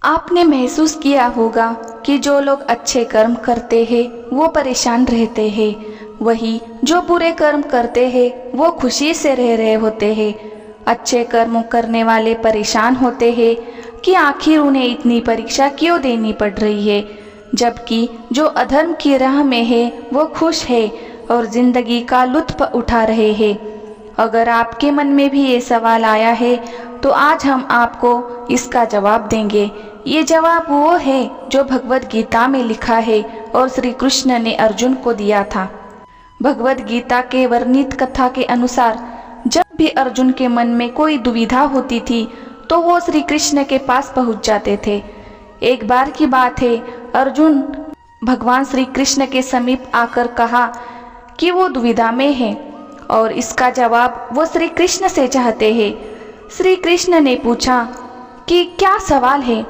आपने महसूस किया होगा कि जो लोग अच्छे कर्म करते हैं वो परेशान रहते हैं, वही जो बुरे कर्म करते हैं वो खुशी से रह रहे होते हैं। अच्छे कर्म करने वाले परेशान होते हैं कि आखिर उन्हें इतनी परीक्षा क्यों देनी पड़ रही है, जबकि जो अधर्म की राह में है वो खुश है और जिंदगी का लुत्फ उठा रहे हैं। अगर आपके मन में भी ये सवाल आया है तो आज हम आपको इसका जवाब देंगे। ये जवाब वो है जो भगवत गीता में लिखा है और श्री कृष्ण ने अर्जुन को दिया था। भगवत गीता के वर्णित कथा के अनुसार जब भी अर्जुन के मन में कोई दुविधा होती थी तो वो श्री कृष्ण के पास पहुंच जाते थे। एक बार की बात है, अर्जुन भगवान श्री कृष्ण के समीप आकर कहा कि वो दुविधा में है और इसका जवाब वो श्री कृष्ण से चाहते हैं। श्री कृष्ण ने पूछा कि क्या सवाल है?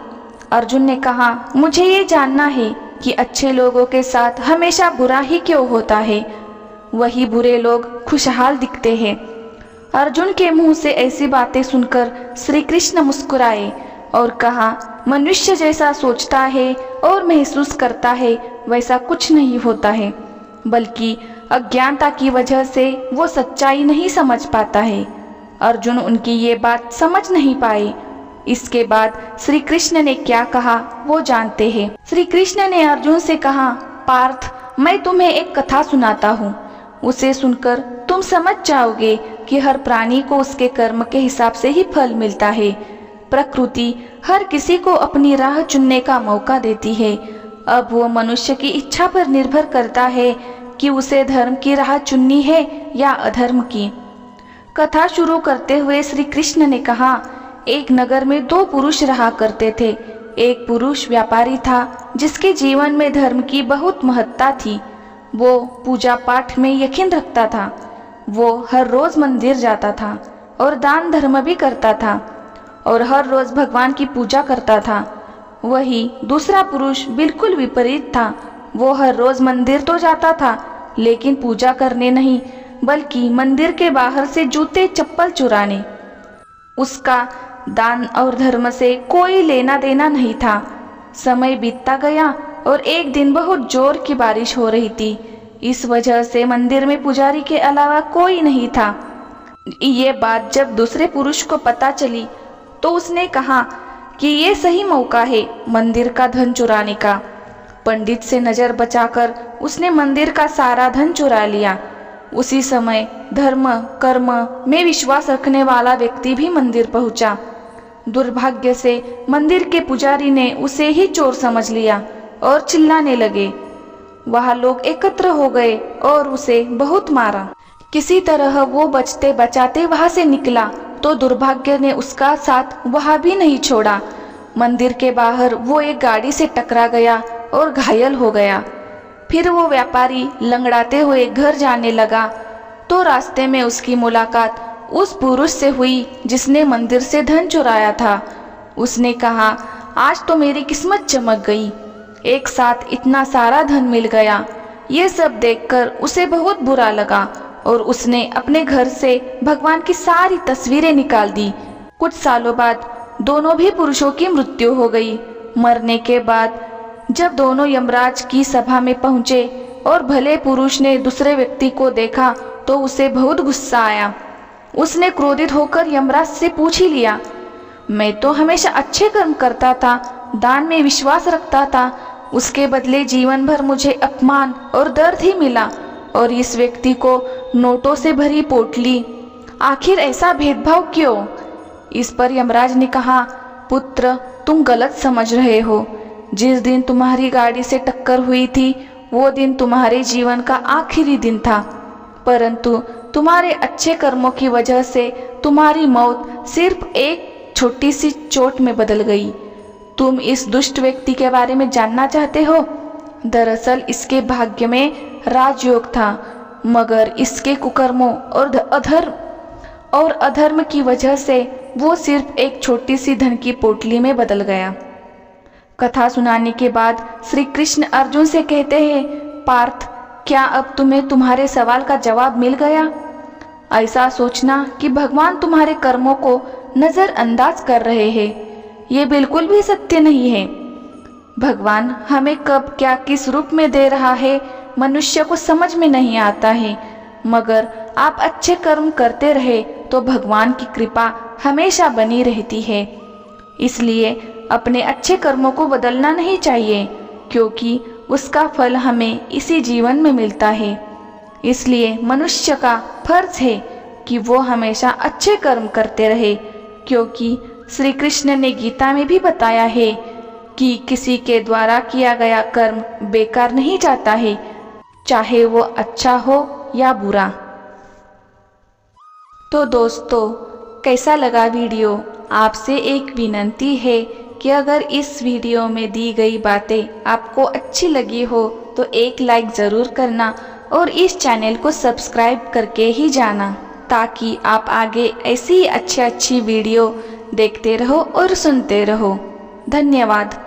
अर्जुन ने कहा, मुझे ये जानना है कि अच्छे लोगों के साथ हमेशा बुरा ही क्यों होता है, वही बुरे लोग खुशहाल दिखते हैं। अर्जुन के मुंह से ऐसी बातें सुनकर श्री कृष्ण मुस्कुराए और कहा, मनुष्य जैसा सोचता है और महसूस करता है वैसा कुछ नहीं होता है, बल्कि अज्ञानता की वजह से वो सच्चाई नहीं समझ पाता है। अर्जुन उनकी ये बात समझ नहीं पाए। इसके बाद श्री कृष्ण ने क्या कहा वो जानते हैं। श्री कृष्ण ने अर्जुन से कहा, पार्थ, मैं तुम्हें एक कथा सुनाता हूँ। उसे सुनकर तुम समझ जाओगे कि हर प्राणी को उसके कर्म के हिसाब से ही फल मिलता है। प्रकृति हर किसी को अपनी राह चुनने का मौका देती है। अब वो मनुष्य की इच्छा पर निर्भर करता है कि उसे धर्म की राह चुननी है या अधर्म की। कथा शुरू करते हुए श्री कृष्ण ने कहा, एक नगर में दो पुरुष रहा करते थे। एक पुरुष व्यापारी था जिसके जीवन में धर्म की बहुत महत्ता थी। वो पूजा पाठ में यकीन रखता था। वो हर रोज मंदिर जाता था और दान धर्म भी करता था और हर रोज भगवान की पूजा करता था। वही दूसरा पुरुष बिल्कुल विपरीत था। वो हर रोज मंदिर तो जाता था लेकिन पूजा करने नहीं, बल्कि मंदिर के बाहर से जूते चप्पल चुराने। उसका दान और धर्म से कोई लेना देना नहीं था। समय बीतता गया और एक दिन बहुत जोर की बारिश हो रही थी। इस वजह से मंदिर में पुजारी के अलावा कोई नहीं था। ये बात जब दूसरे पुरुष को पता चली तो उसने कहा कि ये सही मौका है मंदिर का धन चुराने का। पंडित से नजर बचाकर उसने मंदिर का सारा धन चुरा लिया। उसी समय धर्म कर्म में विश्वास रखने वाला व्यक्ति भी मंदिर पहुंचा। दुर्भाग्य से मंदिर के पुजारी ने उसे ही चोर समझ लिया और चिल्लाने लगे। वहां लोग एकत्र हो गए और उसे बहुत मारा। किसी तरह वो बचते बचाते वहां से निकला तो दुर्भाग्य ने उसका साथ वहां भी नहीं छोड़ा। मंदिर के बाहर वो एक गाड़ी से टकरा गया और घायल हो गया। फिर वो व्यापारी लंगड़ाते हुए घर जाने लगा तो रास्ते में उसकी मुलाकात उस पुरुष से हुई जिसने मंदिर से धन चुराया था। उसने कहा, आज तो मेरी किस्मत चमक गई, एक साथ इतना सारा धन मिल गया। ये सब देखकर उसे बहुत बुरा लगा और उसने अपने घर से भगवान की सारी तस्वीरें निकाल दी। कुछ सालों बाद दोनों भी पुरुषों की मृत्यु हो गई। मरने के बाद जब दोनों यमराज की सभा में पहुंचे और भले पुरुष ने दूसरे व्यक्ति को देखा तो उसे बहुत गुस्सा आया। उसने क्रोधित होकर यमराज से पूछ ही लिया, मैं तो हमेशा अच्छे कर्म करता था, दान में विश्वास रखता था, उसके बदले जीवन भर मुझे अपमान और दर्द ही मिला और इस व्यक्ति को नोटों से भरी पोटली, आखिर ऐसा भेदभाव क्यों? इस पर यमराज ने कहा, पुत्र, तुम गलत समझ रहे हो। जिस दिन तुम्हारी गाड़ी से टक्कर हुई थी वो दिन तुम्हारे जीवन का आखिरी दिन था, परंतु तुम्हारे अच्छे कर्मों की वजह से तुम्हारी मौत सिर्फ एक छोटी सी चोट में बदल गई। तुम इस दुष्ट व्यक्ति के बारे में जानना चाहते हो? दरअसल इसके भाग्य में राजयोग था, मगर इसके कुकर्मों और अधर्म की वजह से वो सिर्फ एक छोटी सी धन की पोटली में बदल गया। कथा सुनाने के बाद श्री कृष्ण अर्जुन से कहते हैं, पार्थ, क्या अब तुम्हें तुम्हारे सवाल का जवाब मिल गया? ऐसा सोचना कि भगवान तुम्हारे कर्मों को नजरअंदाज कर रहे हैं, ये बिल्कुल भी सत्य नहीं है। भगवान हमें कब क्या किस रूप में दे रहा है मनुष्य को समझ में नहीं आता है, मगर आप अच्छे कर्म करते रहे तो भगवान की कृपा हमेशा बनी रहती है। इसलिए अपने अच्छे कर्मों को बदलना नहीं चाहिए, क्योंकि उसका फल हमें इसी जीवन में मिलता है। इसलिए मनुष्य का फर्ज है कि वो हमेशा अच्छे कर्म करते रहे, क्योंकि श्री कृष्ण ने गीता में भी बताया है कि किसी के द्वारा किया गया कर्म बेकार नहीं जाता है, चाहे वो अच्छा हो या बुरा। तो दोस्तों, कैसा लगा वीडियो? आपसे एक विनती है कि अगर इस वीडियो में दी गई बातें आपको अच्छी लगी हो तो एक लाइक ज़रूर करना और इस चैनल को सब्सक्राइब करके ही जाना, ताकि आप आगे ऐसी अच्छी वीडियो देखते रहो और सुनते रहो। धन्यवाद।